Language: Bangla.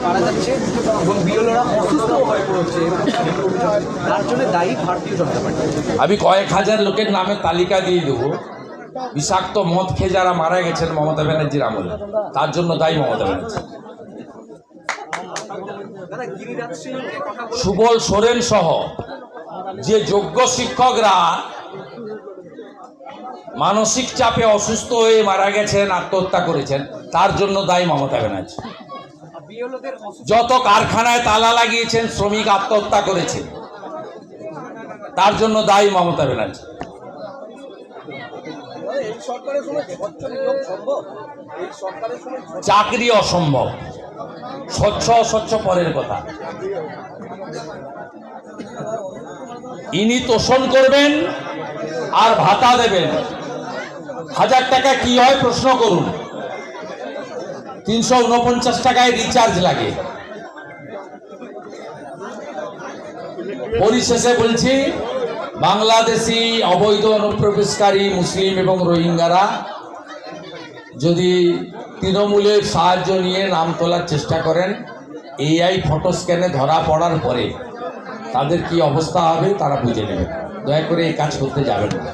মারা যাচ্ছে এবং বিএলওরা অসুস্থ হয়ে পড়ছে, তার জন্য দায়ী ভারতীয় জনতা পার্টি। আমি কয়েক হাজার লোকের নামে তালিকা দিয়ে দেবো। বিষাক্ত মদ খেয়ে যারা মারা গেছেন মমতা ব্যানার্জির আমলে, তার জন্য দায়ী মমতা ব্যানার্জি। সুবল সোরেন সহ যে যোগ্য শিক্ষকরা মানসিক চাপে অসুস্থ হয়ে মারা গেছেন, আত্মহত্যা করেছেন, তার জন্য দায়ী মমতা ব্যানার্জি। যত কারখানায় তালা লাগিয়েছেন, শ্রমিক আত্মহত্যা করেছে, তার জন্য দায়ী মমতা ব্যানার্জি। চাকরি অসম্ভব, স্বচ্ছ অস্বচ্ছ পরের কথা। ইনি তোষণ করবেন আর ভাতা দেবেন। 1000 টাকা কি হয় প্রশ্ন করুন। 349 টাকায় রিচার্জ লাগে। পরিশেষে বলছি, বাংলাদেশি অবৈধ অনুপ্রবেশকারী মুসলিম এবং রোহিঙ্গারা যদি তৃণমূলের সাহায্য নিয়ে নাম তোলার চেষ্টা করেন, এআই ফটো স্ক্যানে ধরা পড়ার পরে তাদের কি অবস্থা হবে তারা বুঝে নেবেন। দয়া করে এই কাজ করতে যাবেন না।